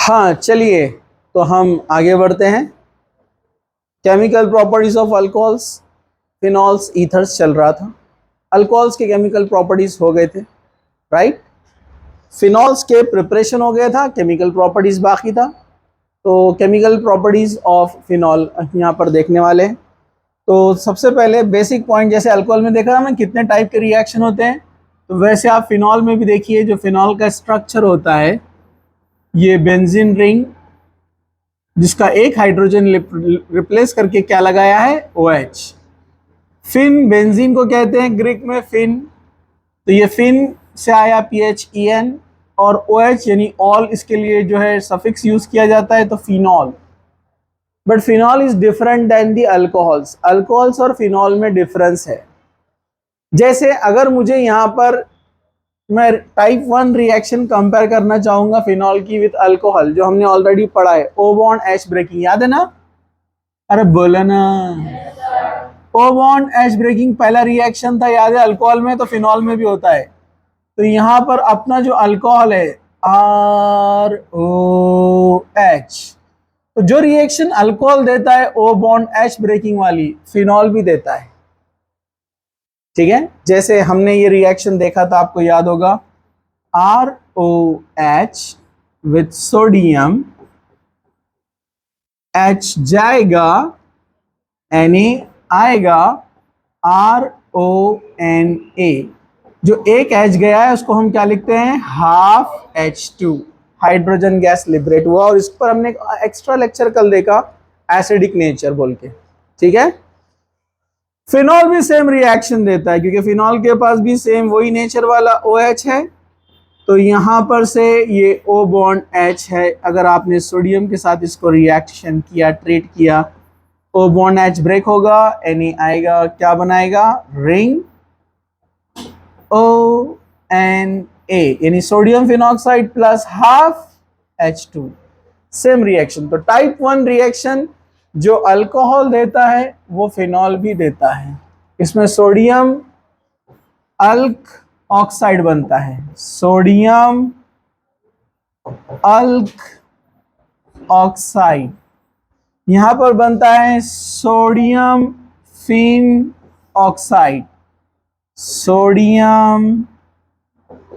हाँ चलिए, तो हम आगे बढ़ते हैं। Chemical properties of alcohols, phenols, ethers चल रहा था। अल्कोहल्स के केमिकल प्रॉपर्टीज हो गए थे, राइट। फिनॉल्स के प्रिपरेशन हो गया था, केमिकल प्रॉपर्टीज बाकी था। तो केमिकल प्रॉपर्टीज ऑफ फिनॉल यहाँ पर देखने वाले हैं। तो सबसे पहले बेसिक पॉइंट, जैसे अल्कोहल में देखा हमने कितने टाइप के रिएक्शन होते हैं, तो वैसे आप फिनॉल में भी देखिए। जो फिनॉल का स्ट्रक्चर होता है, ये बेंजीन रिंग, जिसका एक हाइड्रोजन रिप्लेस करके क्या लगाया है, OH। फिन बेंजीन को कहते हैं ग्रीक में फिन, तो ये फिन से आया PHEN, और OH यानी ऑल, इसके लिए जो है सफिक्स यूज किया जाता है, तो phenol. But phenol is different than the alcohols. Alcohols और फिनॉल में डिफरेंस है। जैसे अगर मुझे यहाँ पर मैं टाइप 1 रिएक्शन कंपेयर करना चाहूंगा फिनॉल की विद अल्कोहल, जो हमने ऑलरेडी पढ़ा है, O बॉन्ड H ब्रेकिंग, याद है ना? अरे बोला ना, O बॉन्ड H ब्रेकिंग पहला रिएक्शन था, याद है? अल्कोहल में, तो फिनॉल में भी होता है। तो यहाँ पर अपना जो अल्कोहल है ROH, तो जो रिएक्शन अल्कोहल देता है O बॉन्ड H ब्रेकिंग वाली, फिनॉल भी देता है। ठीक है, जैसे हमने ये रिएक्शन देखा था, आपको याद होगा, ROH विथ सोडियम, H जाएगा, Na आएगा, RONA। जो एक H गया है उसको हम क्या लिखते हैं, half H2, hydrogen gas liberate हुआ। और इस पर हमने एक्स्ट्रा लेक्चर कल देखा, एसिडिक नेचर बोल के। ठीक है, फिनॉल भी सेम रिएक्शन देता है, क्योंकि फिनॉल के पास भी सेम वही नेचर वाला OH है। तो यहां पर से ये O बॉन्ड H है, अगर आपने सोडियम के साथ इसको रिएक्शन किया, ट्रीट किया, O बॉन्ड H ब्रेक होगा, Na आएगा, क्या बनाएगा, रिंग ONA, यानी sodium phenoxide plus half H2। Same reaction. तो टाइप 1 रिएक्शन जो अल्कोहल देता है वो फिनॉल भी देता है। इसमें सोडियम अल्क ऑक्साइड बनता है, सोडियम अल्क ऑक्साइड। यहां पर बनता है sodium phenoxide, sodium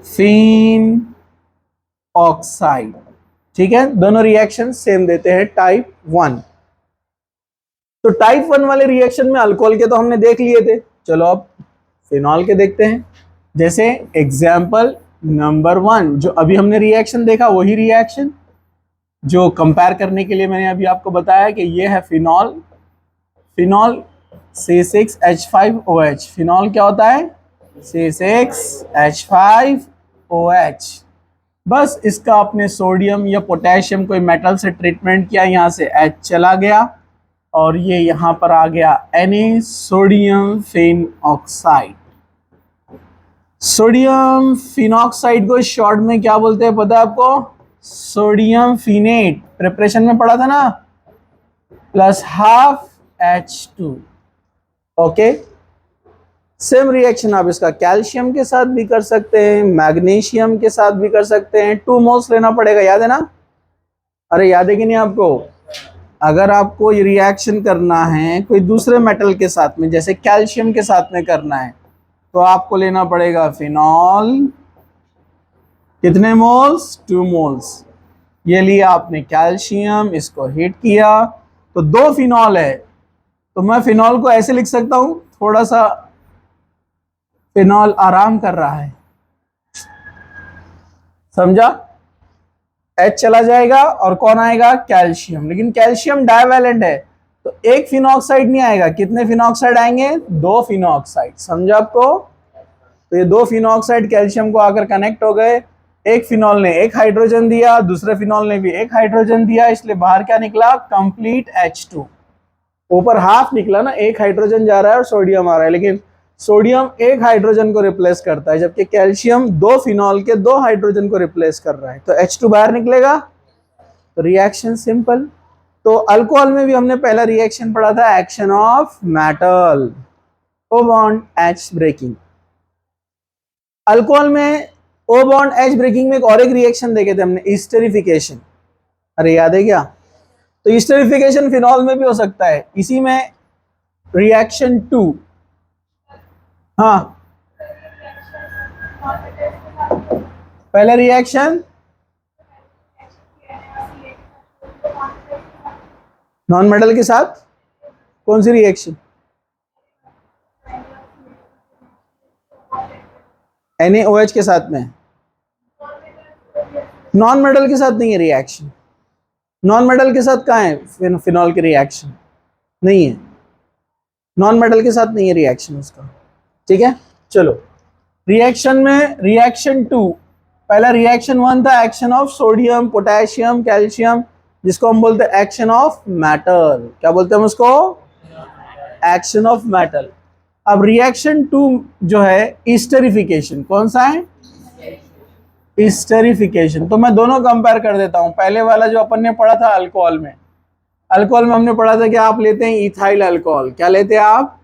phenoxide. ठीक है, दोनों रिएक्शन सेम देते हैं टाइप 1। तो टाइप 1 वाले रिएक्शन में अल्कोहल के तो हमने देख लिए थे, चलो अब फिनॉल के देखते हैं। जैसे एग्जाम्पल नंबर 1, जो अभी हमने रिएक्शन देखा वही रिएक्शन जो कंपेयर करने के लिए मैंने अभी आपको बताया कि ये है फिनॉल। Phenol C6H5OH। फिनॉल क्या होता है, C6H5OH। बस इसका अपने सोडियम या पोटेशियम कोई मेटल से ट्रीटमेंट किया, यहाँ से H चला गया और ये यहाँ पर आ गया Na, sodium phenoxide. Sodium phenoxide को शॉर्ट में क्या बोलते हैं पता है आपको, सोडियम फिनेट। प्रिपरेशन में पढ़ा था ना, plus half H2। Okay, same reaction आप इसका कैल्शियम के साथ भी कर सकते हैं, मैग्नीशियम के साथ भी कर सकते हैं। 2 मोल्स लेना पड़ेगा, याद है ना? अरे याद है कि नहीं आपको? अगर आपको ये रिएक्शन करना है कोई दूसरे मेटल के साथ में, जैसे कैल्शियम के साथ में करना है, तो आपको लेना पड़ेगा फिनॉल। कितने मोल्स, 2 मोल्स। ये लिया आपने कैल्शियम, इसको हीट किया, तो 2 फिनॉल है। तो मैं फिनॉल को ऐसे लिख सकता हूं, थोड़ा सा फिनॉल आराम कर रहा है, समझा? H चला जाएगा और कौन आएगा, कैल्शियम। लेकिन कैल्शियम डाइवैलेंट है, तो एक फिनॉक्साइड नहीं आएगा। कितने फिनॉक्साइड आएंगे, 2 फिनॉक्साइड। समझा आपको? तो ये 2 फिनॉक्साइड कैल्शियम को आकर कनेक्ट हो गए। एक फिनॉल ने एक हाइड्रोजन दिया, दूसरे फिनॉल ने भी एक हाइड्रोजन दिया, इसलिए बाहर क्या निकला, कंप्लीट H2। ऊपर हाफ निकला ना, एक हाइड्रोजन जा रहा है और सोडियम आ रहा है, लेकिन सोडियम एक हाइड्रोजन को रिप्लेस करता है, जबकि कैल्शियम 2 फिनॉल के 2 हाइड्रोजन को रिप्लेस कर रहा है, तो H2 बाहर निकलेगा। तो रिएक्शन सिंपल। तो अल्कोहल में भी हमने पहला रिएक्शन पढ़ा था, action of metal, O bond H breaking. Alcohol में O बॉन्ड H ब्रेकिंग में एक और एक रिएक्शन देखे थे हमने, एस्टरिफिकेशन। अरे याद है क्या? तो ईस्टरिफिकेशन फिनॉल में भी हो सकता है, इसी में रिएक्शन 2। हाँ, पहला रिएक्शन नॉन मेटल के साथ, कौन सी रिएक्शन? NaOH के साथ में। नॉन मेटल के साथ नहीं है रिएक्शन, नॉन मेटल के साथ कहाँ है फिनॉल की रिएक्शन? नहीं है, नॉन मेटल के साथ नहीं है रिएक्शन उसका। ठीक है, चलो रिएक्शन में रिएक्शन 2, पहला रिएक्शन 1 था action of sodium potassium calcium, जिसको हम बोलते हैं एक्शन ऑफ मेटल। क्या बोलते हैं हम उसको? Action of metal. अब रिएक्शन 2 जो है ईस्टरिफिकेशन, कौन सा है? ईस्टरिफिकेशन। तो मैं दोनों कंपेयर कर देता हूं। पहले वाला जो अपन ने पढ़ा था अल्कोहल में, अल्कोहल में हमने पढ़ा था कि आप लेते हैं इथाइल अल्कोहल। क्या लेते हैं आप?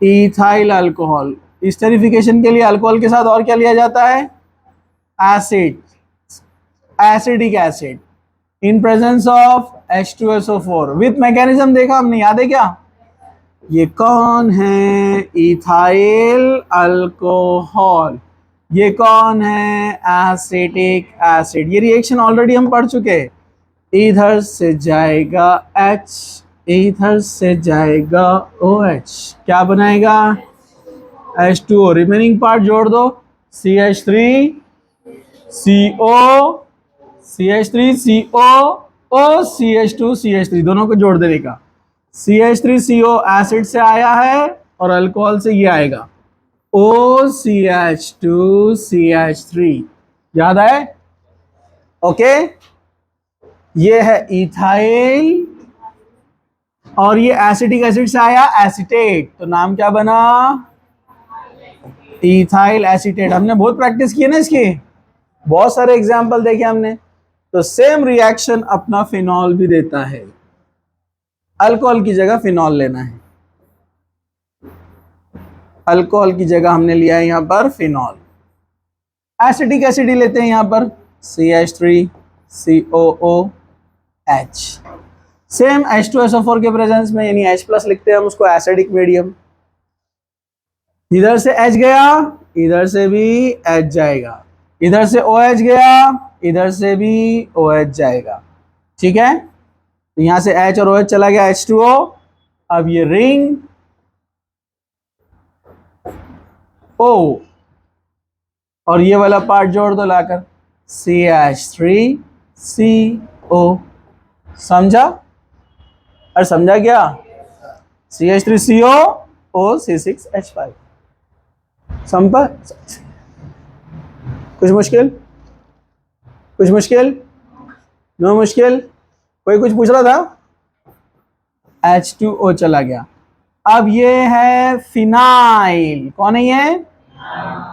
Ethyl alcohol. ईस्टरिफिकेशन के लिए अल्कोहल के साथ और क्या लिया जाता है? Acid, acidic acid in presence of H2SO4 with mechanism देखा हमने, याद है क्या? ये कौन है? Ethyl alcohol. ये कौन है? Acetic acid. ये रिएक्शन ऑलरेडी हम पढ़ चुके हैं। इधर से जाएगा H, इधर से जाएगा OH, क्या बनाएगा? H2O। रिमेनिंग पार्ट जोड़ दो, CH3 CO, CH3 CO O, CH2 CH3, दोनों को जोड़ देने का। CH3CO एसिड से आया है और अल्कोहल से ये आएगा OCH2 CH3। याद है? ओके, ये है इथाइल और ये एसिटिक एसिड से आया एसीटेट, तो नाम क्या बना? Ethyl acetate. हमने बहुत प्रैक्टिस की है ना इसकी, बहुत सारे एग्जाम्पल देखे हमने। तो सेम रिएक्शन अपना फिनॉल भी देता है। अल्कोहल की जगह फिनॉल लेना है, अल्कोहल की जगह हमने लिया है यहां पर फिनॉल। एसिटिक एसिड ही लेते हैं यहां पर, CH3COOH। सेम H2SO4 के प्रेजेंस में, यानी H+ लिखते हैं हम उसको, एसिडिक मीडियम। इधर से H गया, इधर से भी H जाएगा, इधर से OH गया, इधर से भी OH जाएगा। ठीक है, तो यहां से H और OH चला गया, H2O। अब ये रिंग O और ये वाला पार्ट जोड़ दो लाकर, CH3CO। समझा? और समझा क्या? CH3CO OC6H5। संपर कुछ मुश्किल? कुछ मुश्किल? नो मुश्किल? कोई कुछ पूछ रहा था? H2O चला गया। अब ये है फिनाइल, कौन है ये?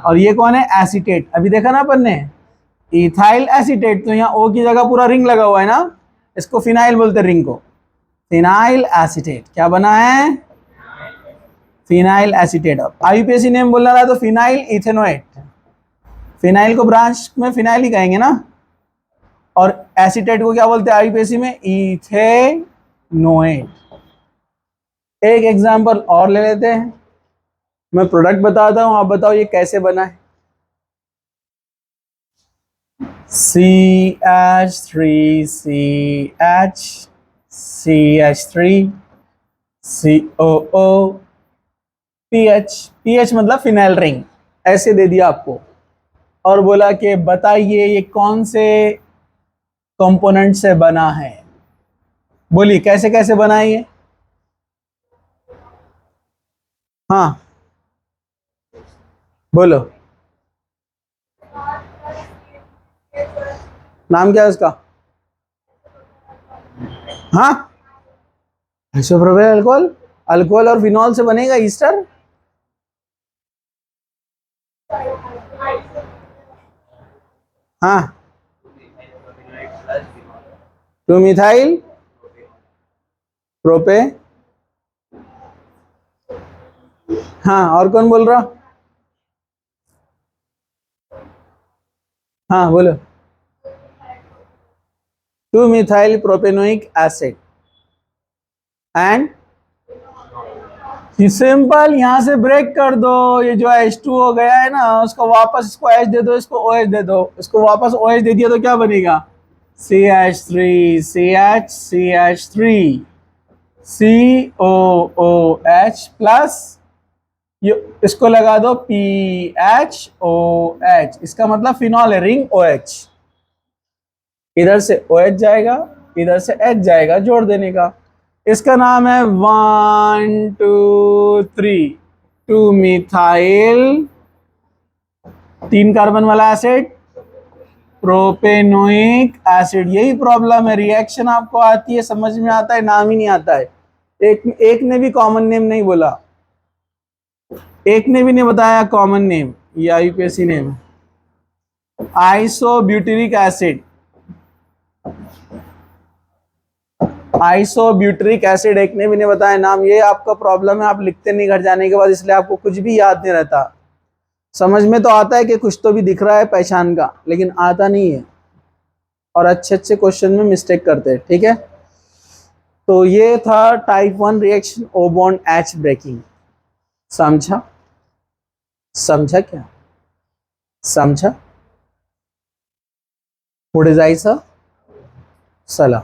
और ये कौन है? एसीटेट। अभी देखा ना अपन ने, इथाइल एसीटेट, तो यहाँ O की जगह पूरा रिंग लगा हुआ है ना, इसको फिनाइल बोलते हैं, रिंग को। फिनाइल एसीटेट क्या बना है? Phenyl acetate. IUPAC नेम बोलना रहा तो फिनाइल इथेनोएट। फिनाइल को ब्रांच में फिनाइल ही कहेंगे ना, और एसीटेट को क्या बोलते हैं IUPAC में? इथेनोएट। एक एग्जांपल और ले लेते हैं, मैं प्रोडक्ट बताता हूं, आप बताओ ये कैसे बना है। CH3CH CH3 COO PH मतलब फिनाइल रिंग, ऐसे दे दिया आपको और बोला कि बताइए ये कौन से कंपोनेंट से बना है। बोलिए कैसे कैसे बना है ये? हाँ बोलो, नाम क्या है उसका? हाँ, आइसोप्रोपेल अल्कोहल। अल्कोहल और फिनॉल से बनेगा ईस्टर। हाँ, 2 मिथाइल प्रोपे। हाँ, और कौन बोल रहा? हाँ बोलो। 2 methyl propanoic acid and simple, यहां से ब्रेक कर दो, ये जो H2 हो गया है ना, उसको वापस इसको H दे दो, इसको OH दे दो, इसको वापस OH दे दिया तो क्या बनेगा, CH3 CH CH3 COOH plus ये इसको लगा दो PHOH, इसका मतलब फिनॉल है, रिंग OH, इधर से OH जाएगा, इधर से H जाएगा, जोड़ देने का। इसका नाम है 1 2 3 2 मिथाइल 3 कार्बन वाला एसिड प्रोपेनोइक एसिड। यही प्रॉब्लम है, रिएक्शन आपको आती है, समझ में आता है, नाम ही नहीं आता है। एक ने भी कॉमन नेम नहीं बोला, एक ने भी नहीं बताया कॉमन नेम, ये IUPAC नेम, आइसोब्यूटेरिक एसिड, आइसोब्यूटेरिक एसिड एक ने भी नहीं बताया नाम। ये आपका प्रॉब्लम है, आप लिखते नहीं घर जाने के बाद, इसलिए आपको कुछ भी याद नहीं रहता। समझ में तो आता है कि कुछ तो भी दिख रहा है पहचान का, लेकिन आता नहीं है, और अच्छे अच्छे क्वेश्चन में मिस्टेक करते हैं, ठीक है। तो ये था type 1 reaction, O bond H breaking. समझा? समझा क्या? समझा? पुढे जायचं, चला।